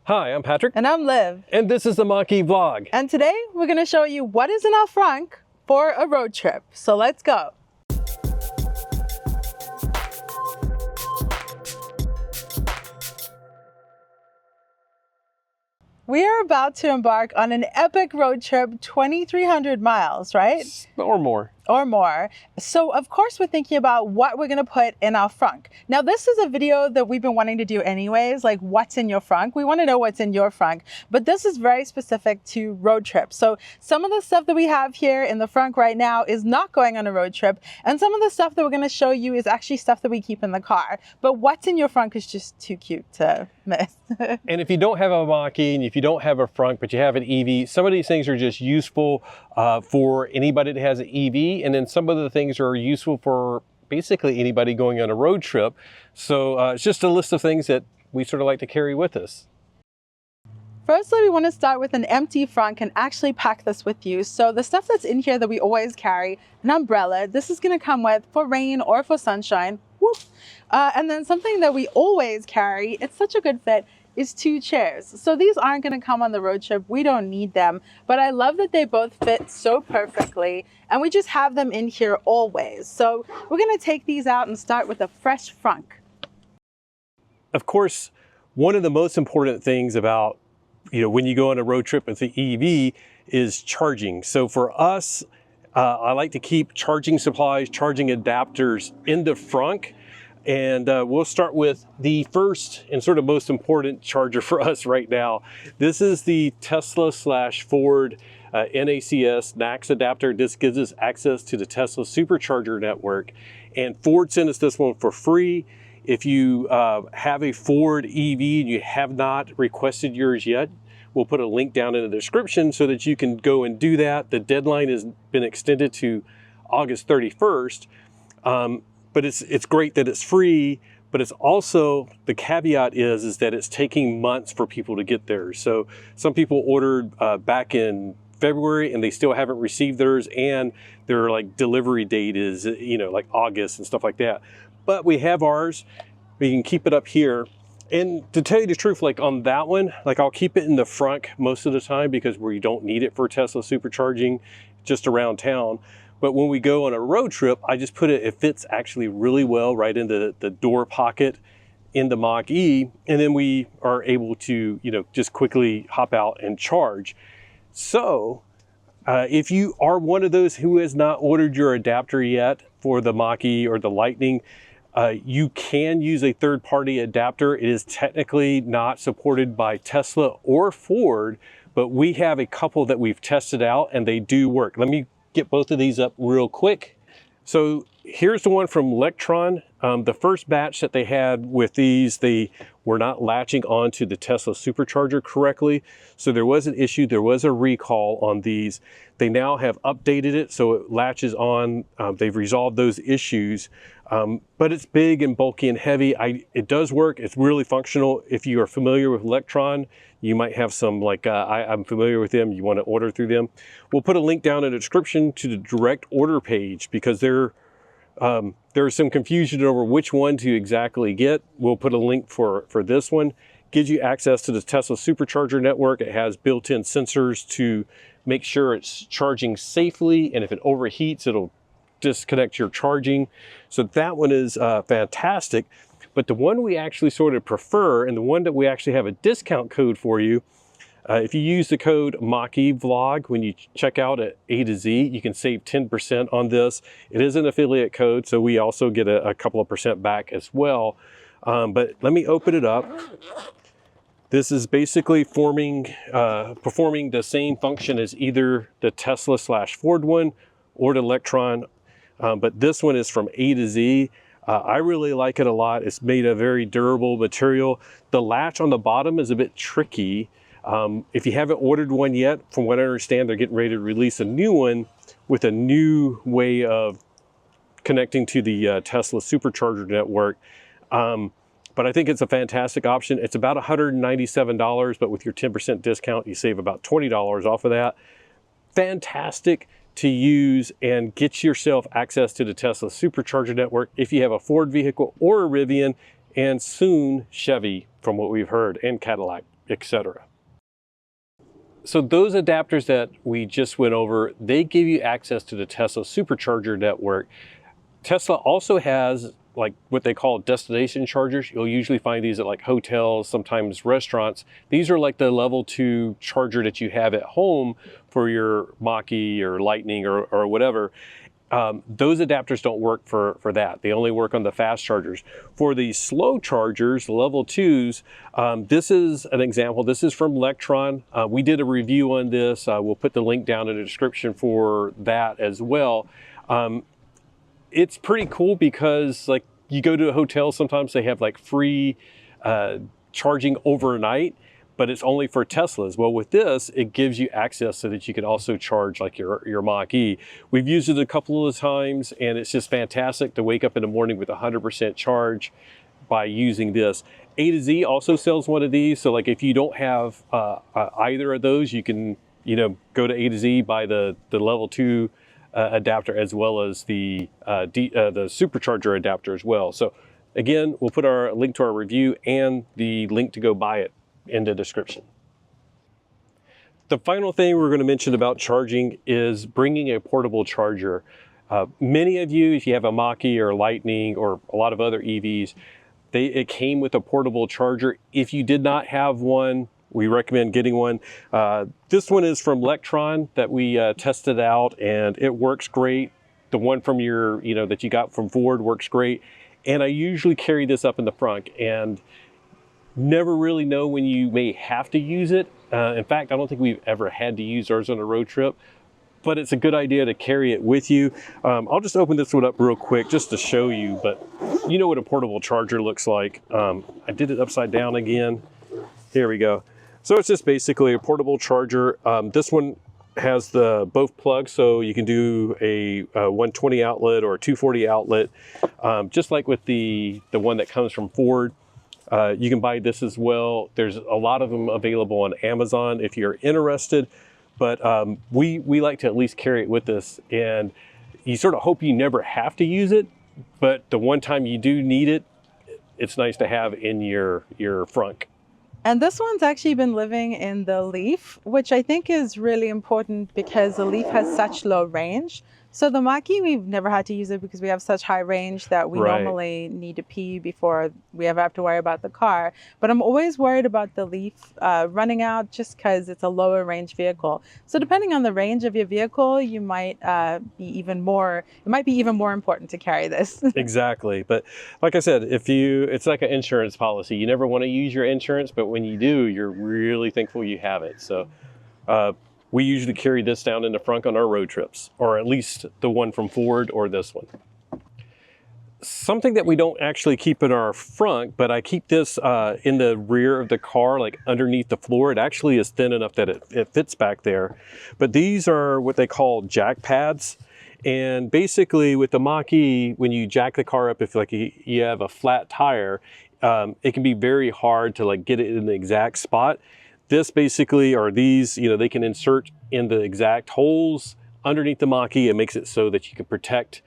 Hi, I'm Patrick. And I'm Liv. And this is the Mach-E vlog. And today we're going to show you what is in our frunk for a road trip. So let's go. We are about to embark on an epic road trip, 2,300 miles, right? Or more. Or more. So of course we're thinking about what we're gonna put in our frunk. Now this is a video that we've been wanting to do anyways, like what's in your frunk. We wanna know what's in your frunk, but this is very specific to road trips. So some of the stuff that we have here in the frunk right now is not going on a road trip, and some of the stuff that we're gonna show you is actually stuff that we keep in the car. But what's in your frunk is just too cute to miss. And if you don't have a Mach-E and if you don't have a frunk, but you have an EV, some of these things are just useful for anybody that has an EV. And then some of the things are useful for basically anybody going on a road trip. So it's just a list of things that we sort of like to carry with us. Firstly, we want to start with an empty frunk and actually pack this with you. So the stuff that's in here that we always carry, an umbrella, this is going to come with for rain or for sunshine. Whoop. And then something that we always carry, it's such a good fit, is 2 chairs. So these aren't going to come on the road trip. We don't need them, but I love that they both fit so perfectly and we just have them in here always. So we're going to take these out and start with a fresh frunk. Of course, one of the most important things about, when you go on a road trip with the EV is charging. So for us, I like to keep charging supplies, charging adapters in the frunk. And we'll start with the first and sort of most important charger for us right now. This is the Tesla/Ford NACS NACS adapter. This gives us access to the Tesla supercharger network. And Ford sent us this one for free. If you have a Ford EV and you have not requested yours yet, we'll put a link down in the description so that you can go and do that. The deadline has been extended to August 31st. But it's great that it's free, but it's also, the caveat is that it's taking months for people to get theirs. So some people ordered back in February and they still haven't received theirs, and their like delivery date is, like August and stuff like that. But we have ours, we can keep it up here. And to tell you the truth, like on that one, like I'll keep it in the frunk most of the time because we don't need it for Tesla supercharging just around town. But when we go on a road trip, I just put it fits actually really well right into the door pocket in the Mach-E. And then we are able to, just quickly hop out and charge. So if you are one of those who has not ordered your adapter yet for the Mach-E or the Lightning, you can use a third-party adapter. It is technically not supported by Tesla or Ford, but we have a couple that we've tested out and they do work. Let me get both of these up real quick. So here's the one from Electron. The first batch that they had with these, they were not latching onto the Tesla supercharger correctly. So there was an issue, there was a recall on these. They now have updated it so it latches on. They've resolved those issues, but it's big and bulky and heavy. It does work, it's really functional. If you are familiar with Electron, you might have some, like I'm familiar with them, you want to order through them. We'll put a link down in the description to the direct order page because there's some confusion over which one to exactly get. We'll put a link for this one. Gives you access to the Tesla supercharger network. It has built-in sensors to make sure it's charging safely, and if it overheats, it'll disconnect your charging. So that one is fantastic. But the one we actually sort of prefer, and the one that we actually have a discount code for you, if you use the code Mach-E vlog when you check out at A to Z, you can save 10% on this. It is an affiliate code, so we also get a couple of percent back as well. But let me open it up. This is basically performing the same function as either the Tesla/Ford one or the Electron, but this one is from A to Z. I really like it a lot. It's made of very durable material. The latch on the bottom is a bit tricky. If you haven't ordered one yet, from what I understand, they're getting ready to release a new one with a new way of connecting to the Tesla supercharger network. But I think it's a fantastic option. It's about $197, but with your 10% discount, you save about $20 off of that. Fantastic to use and get yourself access to the Tesla supercharger network if you have a Ford vehicle or a Rivian, and soon Chevy, from what we've heard, and Cadillac. etc. So those adapters that we just went over, they give you access to the Tesla supercharger network. Tesla also has like what they call destination chargers. You'll usually find these at like hotels, sometimes restaurants. These are like the level 2 charger that you have at home for your Mach-E or Lightning or whatever. Those adapters don't work for that. They only work on the fast chargers. For the slow chargers, the level 2s, this is an example. This is from Electron. We did a review on this. We'll put the link down in the description for that as well. It's pretty cool because like you go to a hotel, sometimes they have like free charging overnight, but it's only for Teslas. Well, with this, it gives you access so that you can also charge like your Mach-E. We've used it a couple of times and it's just fantastic to wake up in the morning with 100% charge by using this. A to Z also sells one of these. So like if you don't have either of those, you can, go to A to Z, buy the level 2 adapter as well as the supercharger adapter as well. So again, we'll put our link to our review and the link to go buy it in the description. The final thing we're going to mention about charging is bringing a portable charger. Many of you, if you have a Mach-E or Lightning or a lot of other EVs, it came with a portable charger. If you did not have one, we recommend getting one. This one is from Electron that we tested out and it works great. The one from that you got from Ford works great. And I usually carry this up in the front and never really know when you may have to use it. In fact, I don't think we've ever had to use ours on a road trip, but it's a good idea to carry it with you. I'll just open this one up real quick just to show you, but you know what a portable charger looks like. I did it upside down again. Here we go. So it's just basically a portable charger. This one has both plugs, so you can do a 120 outlet or a 240 outlet, just like with the one that comes from Ford. You can buy this as well. There's a lot of them available on Amazon if you're interested, but we like to at least carry it with us, and you sort of hope you never have to use it, but the one time you do need it, it's nice to have in your Frunk. And this one's actually been living in the Leaf, which I think is really important because the Leaf has such low range. So the Mach-E, we've never had to use it because we have such high range that we normally need to pee before we ever have to worry about the car. But I'm always worried about the Leaf running out just because it's a lower range vehicle. So depending on the range of your vehicle, you might it might be even more important to carry this. Exactly. But like I said, it's like an insurance policy. You never want to use your insurance, but when you do, you're really thankful you have it. So we usually carry this down in the front on our road trips, or at least the one from Ford or this one. Something that we don't actually keep in our front, but I keep this in the rear of the car, like underneath the floor. It actually is thin enough that it fits back there. But these are what they call jack pads. And basically with the Mach-E, when you jack the car up, if like you have a flat tire, it can be very hard to like get it in the exact spot. This basically, or these, they can insert in the exact holes underneath the Mach-E. It makes it so that you can protect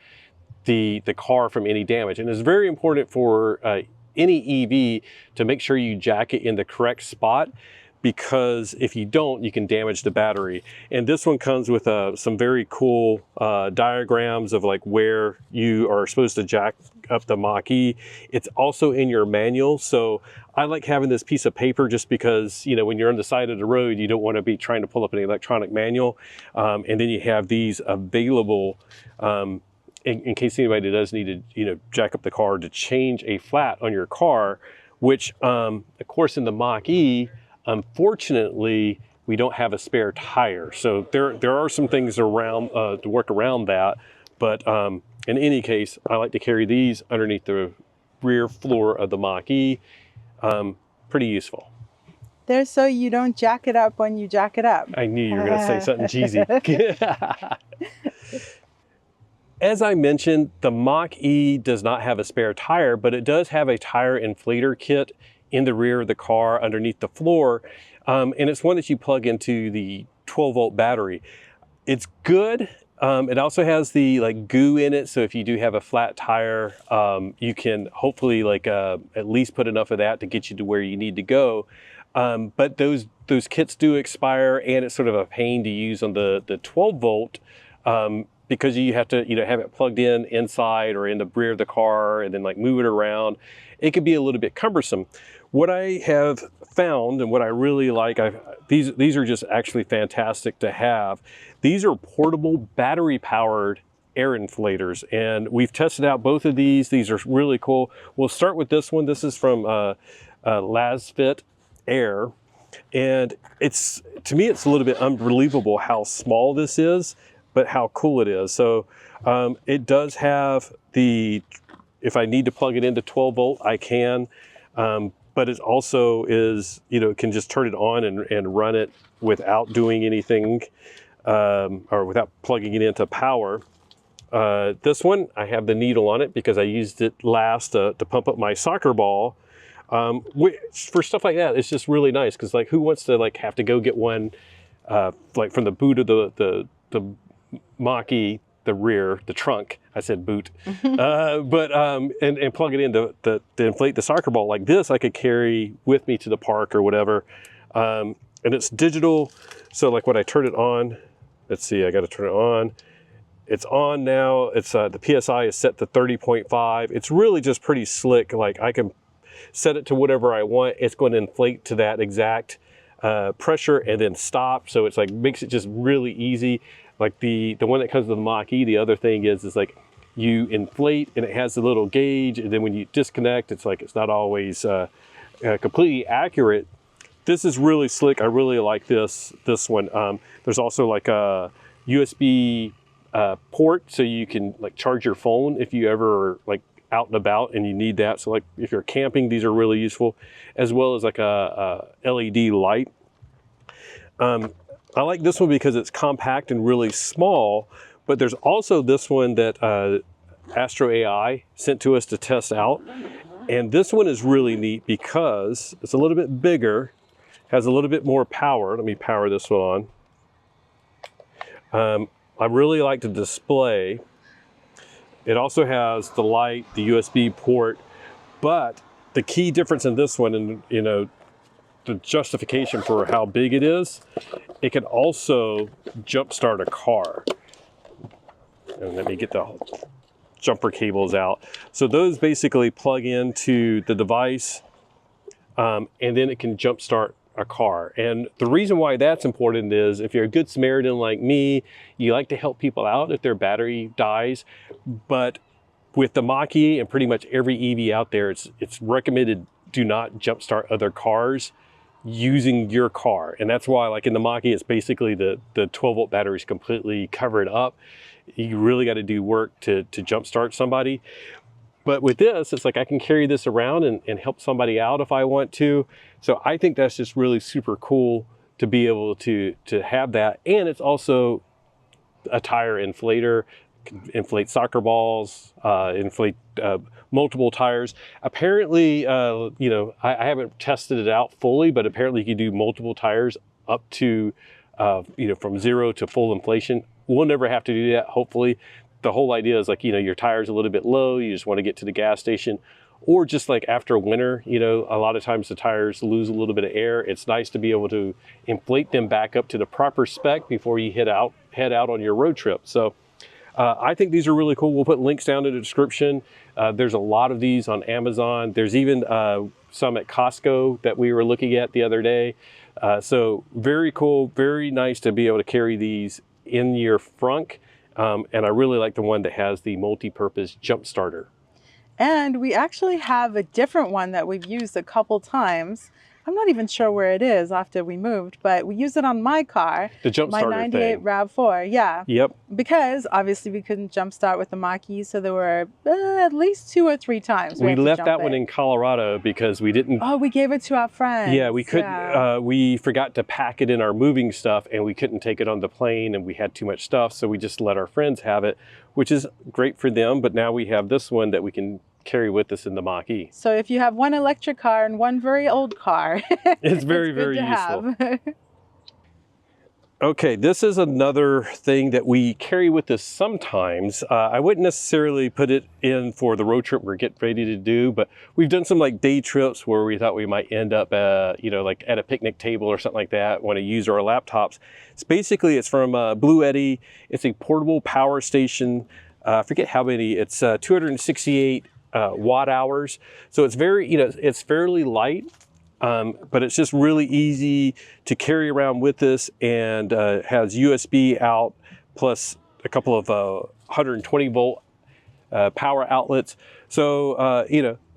the car from any damage. And it's very important for any EV to make sure you jack it in the correct spot, because if you don't, you can damage the battery. And this one comes with some very cool diagrams of like where you are supposed to jack up the Mach-E. It's also in your manual. So I like having this piece of paper just because, when you're on the side of the road, you don't want to be trying to pull up an electronic manual. And then you have these available in case anybody does need to, jack up the car to change a flat on your car, which of course in the Mach-E, unfortunately, we don't have a spare tire. So there are some things around to work around that. But in any case, I like to carry these underneath the rear floor of the Mach-E. Pretty useful. They're so you don't jack it up when you jack it up. I knew you were going to say something cheesy. As I mentioned, the Mach-E does not have a spare tire, but it does have a tire inflator kit in the rear of the car underneath the floor. And it's one that you plug into the 12-volt battery. It's good. It also has the goo in it. So if you do have a flat tire, you can hopefully at least put enough of that to get you to where you need to go. But those kits do expire, and it's sort of a pain to use on the 12 volt because you have to have it plugged in inside or in the rear of the car and then like move it around. It could be a little bit cumbersome. What I have found and what I really like, these are just actually fantastic to have. These are portable battery powered air inflators, and we've tested out both of these. These are really cool. We'll start with this one. This is from Lasfit Air, and to me it's a little bit unbelievable how small this is, but how cool it is. So it does have if I need to plug it into 12 volt, I can, but it also is, can just turn it on and run it without doing anything, or without plugging it into power. This one, I have the needle on it because I used it last to pump up my soccer ball. For stuff like that, it's just really nice because like who wants to like have to go get one like from the boot of the Mach-E, the trunk. I said boot, but and plug it in to inflate the soccer ball. Like this, I could carry with me to the park or whatever, and it's digital. So like when I turn it on, let's see, I got to turn it on. It's on now. It's the PSI is set to 30.5. It's really just pretty slick. Like I can set it to whatever I want. It's going to inflate to that exact pressure and then stop. So it's like makes it just really easy. Like the one that comes with the Mach-E, the other thing is like you inflate and it has a little gauge, and then when you disconnect, it's like it's not always completely accurate. This is really slick. I really like this one. There's also like a USB port, so you can like charge your phone if you ever like out and about and you need that. So like if you're camping, these are really useful, as well as like a LED light. I like this one because it's compact and really small, but there's also this one that Astro AI sent to us to test out. And this one is really neat because it's a little bit bigger, has a little bit more power. Let me power this one on. I really like the display. It also has the light, the USB port, but the key difference in this one, and the justification for how big it is, it can also jumpstart a car. And let me get the jumper cables out. So those basically plug into the device, and then it can jumpstart a car. And the reason why that's important is if you're a good Samaritan like me, you like to help people out if their battery dies. But with the Mach-E and pretty much every EV out there, it's recommended do not jumpstart other cars using your car. And that's why like in the Mach-E, it's basically the 12 volt batteries completely covered up. You really got to do work to jumpstart somebody. But with this, it's like I can carry this around and help somebody out if I want to. So I think that's just really super cool to be able to have that. And it's also a tire inflator, inflate soccer balls, inflate multiple tires. Apparently, I haven't tested it out fully, but apparently you can do multiple tires up to, from 0 to full inflation. We'll never have to do that, hopefully. The whole idea is like, your tire's a little bit low, you just want to get to the gas station, or just like after winter, a lot of times the tires lose a little bit of air. It's nice to be able to inflate them back up to the proper spec before you head out on your road trip. So I think these are really cool. We'll put links down in the description. There's a lot of these on Amazon. There's even some at Costco that we were looking at the other day. So very cool, very nice to be able to carry these in your Frunk. And I really like the one that has the multi-purpose jump starter. And we actually have a different one that we've used a couple times. I'm not even sure where it is after we moved, but we used it on my car. The jump starter my 98 thing. RAV4, yeah. Yep. Because obviously we couldn't jump start with the Mach-E, so there were at least 2 or 3 times we left that one in Colorado because we didn't. Oh, we gave it to our friends. Yeah, we couldn't. Yeah. We forgot to pack it in our moving stuff, and we couldn't take it on the plane, and we had too much stuff, so we just let our friends have it, which is great for them. But now we have this one that we can carry with us in the Mach-E. So if you have one electric car and one very old car, it's very, very useful. Okay, this is another thing that we carry with us sometimes. I wouldn't necessarily put it in for the road trip we're getting ready to do, but we've done some like day trips where we thought we might end up, like at a picnic table or something like that, want to use our laptops. It's from Blue Eddy. It's a portable power station. I forget how many, it's 268 watt hours. So it's very, it's fairly light. But it's just really easy to carry around with us, and has USB out plus a couple of 120 volt power outlets. So,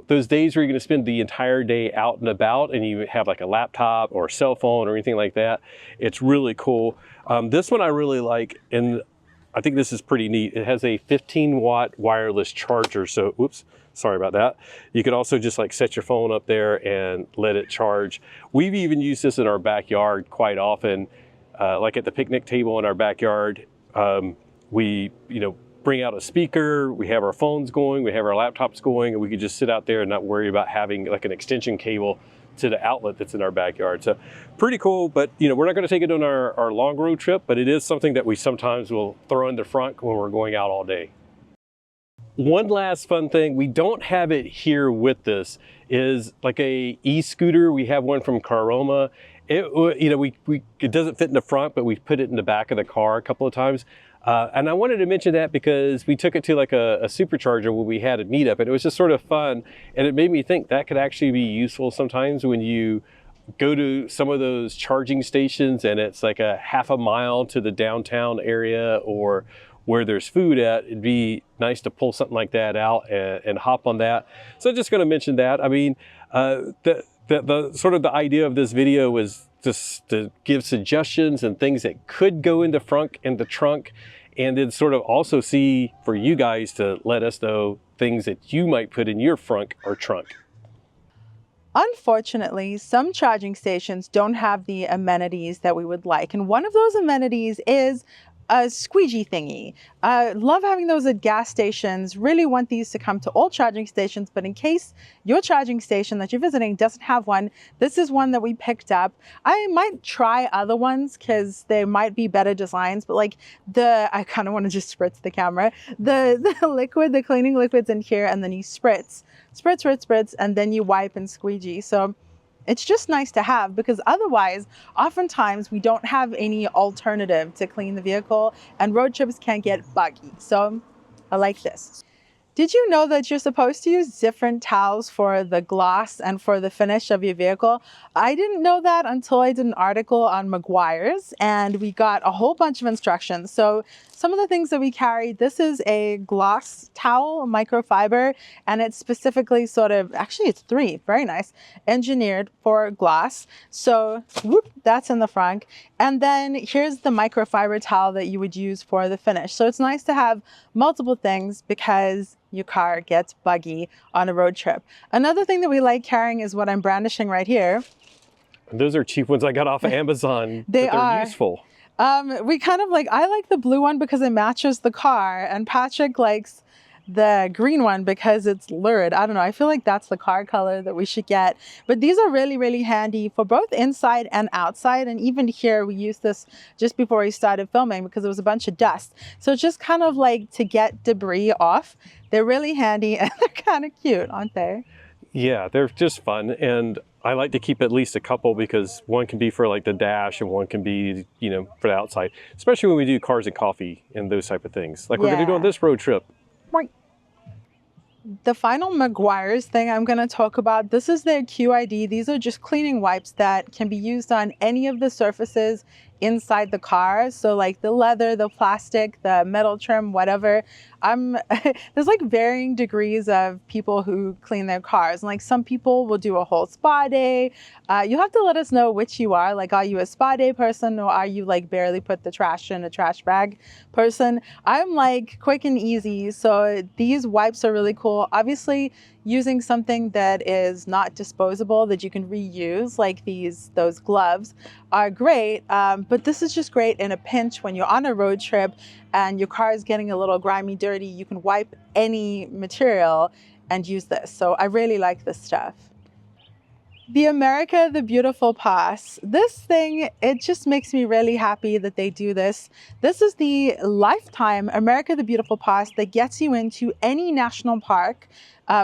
those days where you're going to spend the entire day out and about and you have like a laptop or a cell phone or anything like that, it's really cool. This one I really like, and I think this is pretty neat. It has a 15 watt wireless charger. So, oops. Sorry about that. You could also just like set your phone up there and let it charge. We've even used this in our backyard quite often, like at the picnic table in our backyard. We, bring out a speaker, we have our phones going, we have our laptops going, and we could just sit out there and not worry about having like an extension cable to the outlet that's in our backyard. So pretty cool, but we're not going to take it on our long road trip, but it is something that we sometimes will throw in the front when we're going out all day. One last fun thing, we don't have it here with us, is like a e-scooter. We have one from Caroma. It doesn't fit in the front, but we put it in the back of the car a couple of times. And I wanted to mention that because we took it to like a supercharger when we had a meetup, and it was just sort of fun. And it made me think that could actually be useful sometimes when you go to some of those charging stations and it's like a half a mile to the downtown area or where there's food at. It'd be nice to pull something like that out and hop on that. So I'm just going to mention that. I mean, the sort of the idea of this video was just to give suggestions and things that could go into Frunk and the trunk, and then sort of also see for you guys to let us know things that you might put in your Frunk or trunk. Unfortunately, some charging stations don't have the amenities that we would like. And one of those amenities is a squeegee thingy. Love having those at gas stations. Really want these to come to all charging stations, but in case your charging station that you're visiting doesn't have one, this is one that we picked up. I might try other ones because they might be better designs, but like I kind of want to just spritz the camera. The liquid, the cleaning liquid's in here, and then you spritz, and then you wipe and squeegee. So it's just nice to have, because otherwise, oftentimes we don't have any alternative to clean the vehicle and road trips can get buggy. So I like this. Did you know that you're supposed to use different towels for the gloss and for the finish of your vehicle? I didn't know that until I did an article on Meguiar's, and we got a whole bunch of instructions. So some of the things that we carry, this is a gloss towel, microfiber, and it's specifically it's 3, very nice, engineered for gloss. So whoop, that's in the front. And then here's the microfiber towel that you would use for the finish. So it's nice to have multiple things because your car gets buggy on a road trip. Another thing that we like carrying is what I'm brandishing right here. And those are cheap ones I got off of Amazon. They're useful. We kind of I like the blue one because it matches the car, and Patrick likes the green one because it's lurid. I don't know. I feel like that's the car color that we should get. But these are really, really handy for both inside and outside. And even here, we used this just before we started filming because there was a bunch of dust. So it's just kind of like to get debris off. They're really handy and they're kind of cute, aren't they? Yeah, they're just fun. And I like to keep at least a couple because one can be for like the dash and one can be, for the outside, especially when we do cars and coffee and those type of things. Like we're going to do on this road trip. The final Meguiar's thing I'm going to talk about, this is their QID. These are just cleaning wipes that can be used on any of the surfaces inside the car. So like the leather, the plastic, the metal trim, whatever. There's like varying degrees of people who clean their cars. And like some people will do a whole spa day. You'll have to let us know which you are. Like, are you a spa day person, or are you like barely put the trash in a trash bag person? I'm like quick and easy. So these wipes are really cool. Obviously, using something that is not disposable that you can reuse, like those gloves, are great. But this is just great in a pinch when you're on a road trip and your car is getting a little grimy, dirty. You can wipe any material and use this. So I really like this stuff. The America the Beautiful Pass. This thing, it just makes me really happy that they do this. This is the lifetime America the Beautiful Pass that gets you into any national park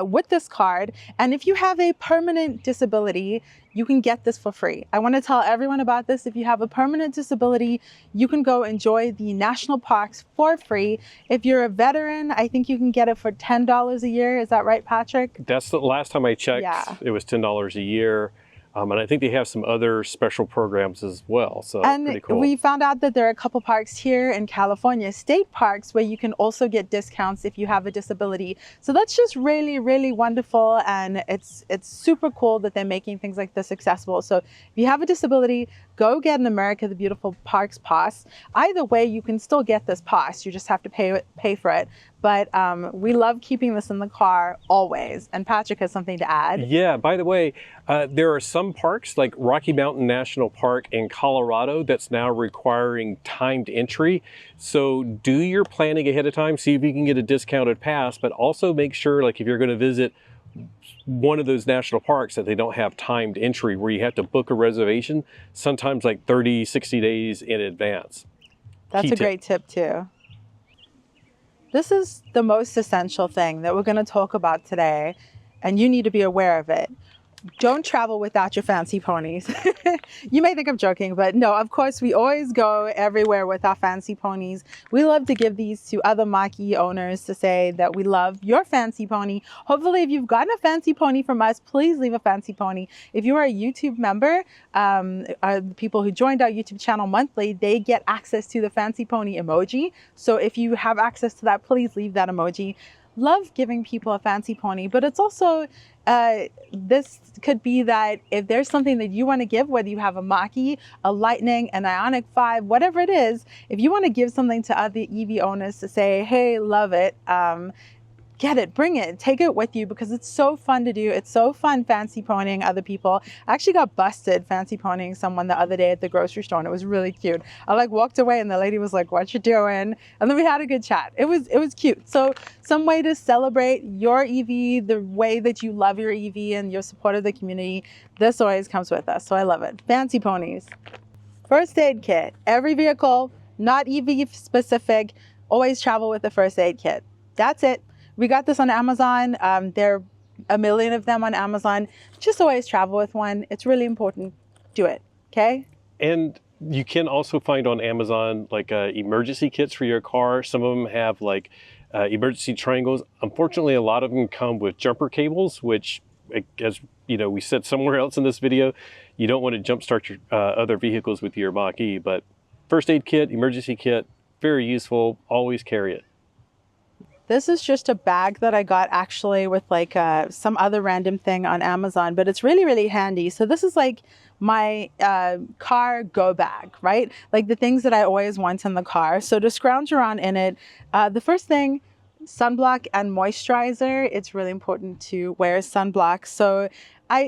with this card. And if you have a permanent disability, you can get this for free. I want to tell everyone about this. If you have a permanent disability, you can go enjoy the national parks for free. If you're a veteran, I think you can get it for $10 a year. Is that right, Patrick? That's the last time I checked. Yeah. It was $10 a year. And I think they have some other special programs as well. So And pretty cool. we found out that there are a couple parks here in California, state parks, where you can also get discounts if you have a disability. So that's just really, really wonderful. And it's super cool that they're making things like this accessible. So if you have a disability, go get an America the Beautiful Parks pass. Either way, you can still get this pass. You just have to pay for it. But we love keeping this in the car always. And Patrick has something to add. Yeah, by the way, there are some parks like Rocky Mountain National Park in Colorado that's now requiring timed entry. So do your planning ahead of time, see if you can get a discounted pass, but also make sure, like if you're going to visit one of those national parks, that they don't have timed entry where you have to book a reservation, sometimes like 30, 60 days in advance. That's a great tip too. This is the most essential thing that we're going to talk about today, and you need to be aware of it. Don't travel without your fancy ponies. You may think I'm joking, but no, of course, we always go everywhere with our fancy ponies. We love to give these to other Mach-E owners to say that we love your fancy pony. Hopefully, if you've gotten a fancy pony from us, please leave a fancy pony. If you are a YouTube member, people who joined our YouTube channel monthly, they get access to the fancy pony emoji. So if you have access to that, please leave that emoji. Love giving people a fancy pony, but it's also this could be that if there's something that you want to give, whether you have a Mach-E, a Lightning, an Ioniq 5, whatever it is, if you want to give something to other EV owners to say, hey, love it, get it, bring it, take it with you, because it's so fun to do. It's so fun fancy ponying other people. I actually got busted fancy ponying someone the other day at the grocery store, and it was really cute. I walked away and the lady was like, what you doing? And then we had a good chat. It was cute. So some way to celebrate your EV, the way that you love your EV and your support of the community. This always comes with us. So I love it. Fancy ponies. First aid kit. Every vehicle, not EV specific, always travel with a first aid kit. That's it. We got this on Amazon. There are a million of them on Amazon. Just always travel with one. It's really important. Do it, okay? And you can also find on Amazon like emergency kits for your car. Some of them have like emergency triangles. Unfortunately, a lot of them come with jumper cables, which, as you know, we said somewhere else in this video, you don't want to jumpstart your other vehicles with your Mach-E. But first aid kit, emergency kit, very useful. Always carry it. This is just a bag that I got actually with like some other random thing on Amazon, but it's really, really handy. So this is like my car go bag, right? Like the things that I always want in the car. So to scrounge around in it, the first thing, sunblock and moisturizer. It's really important to wear sunblock. So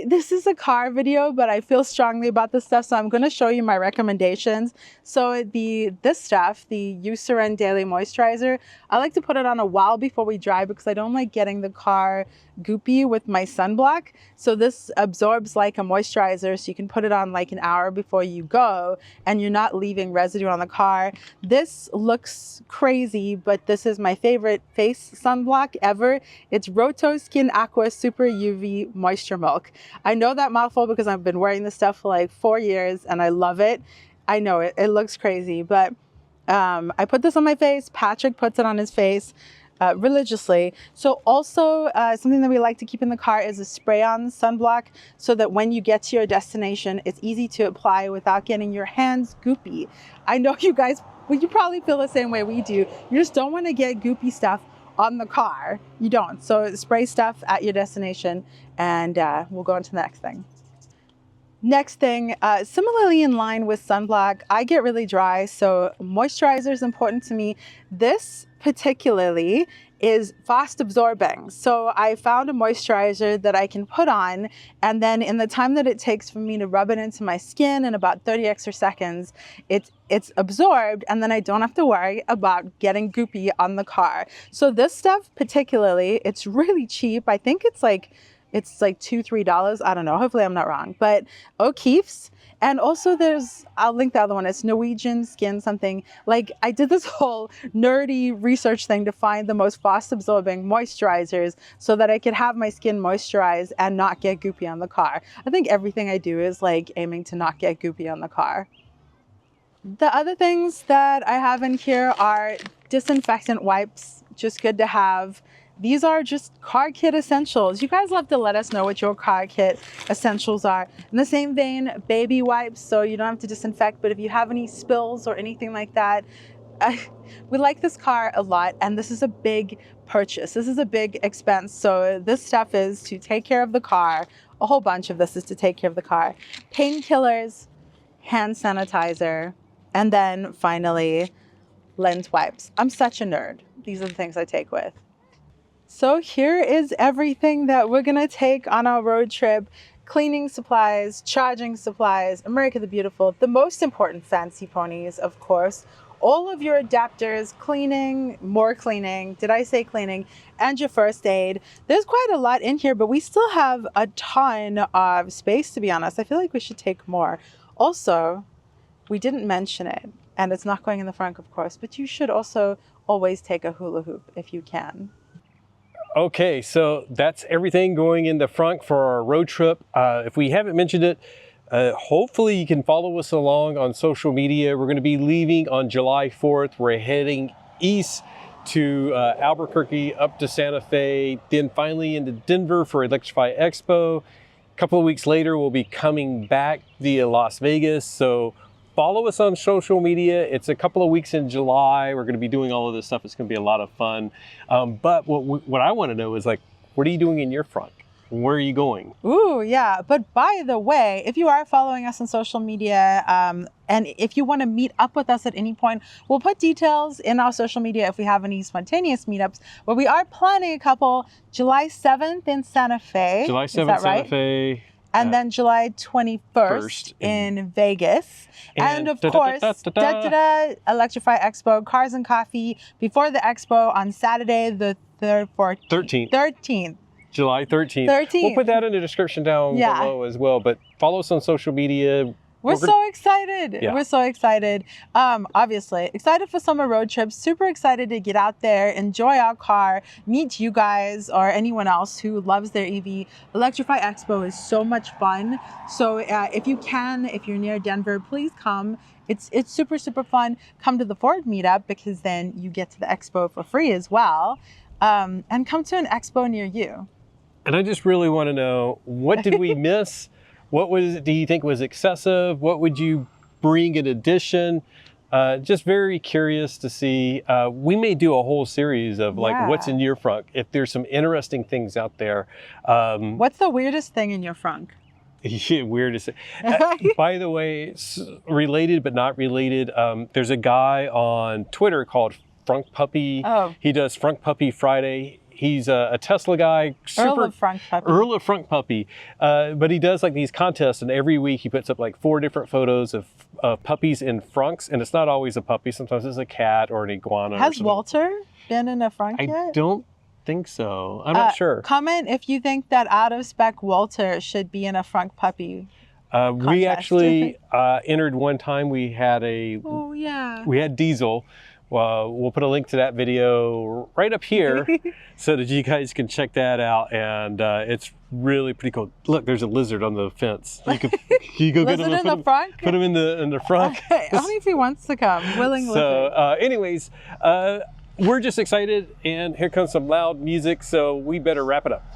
this is a car video, but I feel strongly about this stuff, so I'm going to show you my recommendations. So this stuff, the Eucerin Daily Moisturizer, I like to put it on a while before we drive because I don't like getting the car goopy with my sunblock. So this absorbs like a moisturizer, so you can put it on like an hour before you go and you're not leaving residue on the car. This looks crazy, but this is my favorite face sunblock ever. It's Roto Skin Aqua Super UV Moisture Milk. I know that mouthful because I've been wearing this stuff for like 4 years and I love it. I know it looks crazy, but I put this on my face. Patrick puts it on his face religiously. So also something that we like to keep in the car is a spray-on sunblock so that when you get to your destination, it's easy to apply without getting your hands goopy. I know you guys, you probably feel the same way we do. You just don't want to get goopy stuff on the car. You don't. So spray stuff at your destination, and we'll go on to the next thing. Next thing, similarly in line with sunblock, I get really dry, so moisturizer is important to me. This particularly is fast absorbing. So I found a moisturizer that I can put on, and then in the time that it takes for me to rub it into my skin in about 30 extra seconds, it's absorbed, and then I don't have to worry about getting goopy on the car. So this stuff particularly, it's really cheap. I think it's like It's like $2-3. I don't know. Hopefully I'm not wrong. But O'Keeffe's. And also I'll link the other one. It's Norwegian Skin something. Like I did this whole nerdy research thing to find the most fast absorbing moisturizers so that I could have my skin moisturized and not get goopy on the car. I think everything I do is like aiming to not get goopy on the car. The other things that I have in here are disinfectant wipes. Just good to have. These are just car kit essentials. You guys love to let us know what your car kit essentials are. In the same vein, baby wipes, so you don't have to disinfect, but if you have any spills or anything like that, we like this car a lot, and this is a big purchase. This is a big expense, so this stuff is to take care of the car. A whole bunch of this is to take care of the car. Painkillers, hand sanitizer, and then finally, lens wipes. I'm such a nerd. These are the things I take with. So here is everything that we're gonna take on our road trip. Cleaning supplies, charging supplies, America the Beautiful, the most important fancy ponies, of course, all of your adapters, cleaning, more cleaning, did I say cleaning, and your first aid. There's quite a lot in here, but we still have a ton of space, to be honest. I feel like we should take more. Also, we didn't mention it, and it's not going in the front, of course, but you should also always take a hula hoop if you can. Okay, so that's everything going in the front for our road trip. If we haven't mentioned it, hopefully you can follow us along on social media. We're going to be leaving on July 4th. We're heading east to Albuquerque, up to Santa Fe, then finally into Denver for Electrify Expo. A couple of weeks later, we'll be coming back via Las Vegas. So follow us on social media. It's a couple of weeks in July. We're going to be doing all of this stuff. It's going to be a lot of fun. But what I want to know is, like, what are you doing in your front? Where are you going? Ooh, yeah. But by the way, if you are following us on social media, and if you want to meet up with us at any point, we'll put details in our social media if we have any spontaneous meetups. But we are planning a couple July 7th in Santa Fe. July 7th, is that right? Santa Fe. And then July 21st in Vegas. And of course, Electrify Expo, Cars and Coffee, before the expo on Saturday, the 13th. July 13th. We'll put that in the description down below as well. But follow us on social media. We're so excited. Yeah. We're so excited. Obviously, excited for summer road trips. Super excited to get out there, enjoy our car, meet you guys or anyone else who loves their EV. Electrify Expo is so much fun. So if you can, if you're near Denver, please come. It's super, super fun. Come to the Ford meetup because then you get to the expo for free as well. And come to an expo near you. And I just really want to know, what did we miss? What do you think was excessive? What would you bring in addition? Just very curious to see. We may do a whole series of like what's in your frunk. If there's some interesting things out there. What's the weirdest thing in your frunk? Weirdest. By the way, related but not related. There's a guy on Twitter called Frunk Puppy. Oh. He does Frunk Puppy Friday. He's a Tesla guy. Earl of Frunk Puppy. Earl of Frunk Puppy. But he does like these contests, and every week he puts up like 4 different photos of puppies in frunks. And it's not always a puppy. Sometimes it's a cat or an iguana. Has Walter been in a frunk yet? I don't think so. I'm not sure. Comment if you think that out of spec Walter should be in a Frunk Puppy. We actually entered one time. We had we had Diesel. We'll put a link to that video right up here so that you guys can check that out. And it's really pretty cool. Look, there's a lizard on the fence. You go get him in the front? Put him in the front. Only if he wants to come. Willing lizard. So anyways, we're just excited. And here comes some loud music. So we better wrap it up.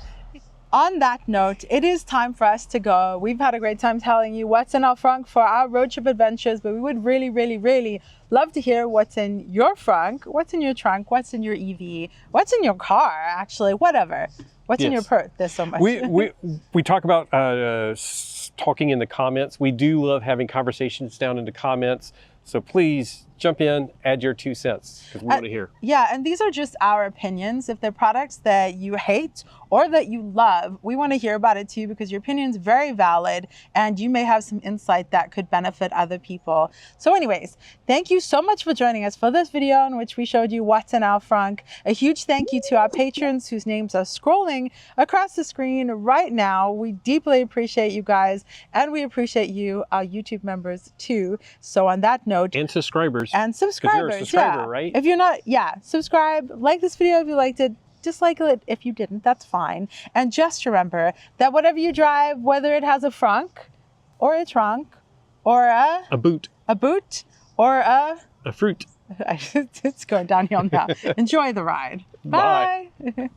On that note, it is time for us to go. We've had a great time telling you what's in our frunk for our road trip adventures, but we would really, really, really love to hear what's in your frunk, what's in your trunk, what's in your EV, what's in your car, actually, whatever. What's in your purse? There's so much. We talk about talking in the comments. We do love having conversations down in the comments. So please jump in, add your 2 cents, because we want to hear. Yeah, and these are just our opinions. If they're products that you hate or that you love, we want to hear about it too, because your opinion is very valid and you may have some insight that could benefit other people. So anyways, thank you so much for joining us for this video in which we showed you what's in our Frunk. A huge thank you to our patrons whose names are scrolling across the screen right now. We deeply appreciate you guys, and we appreciate you, our YouTube members too. So on that note, And subscribers. and subscribers, you're a subscriber, yeah. right? If you're not, yeah, subscribe, like this video if you liked it, dislike it if you didn't, that's fine. And just remember that whatever you drive, whether it has a frunk or a trunk or a boot or a fruit. it's going downhill now. Enjoy the ride. Bye. Bye.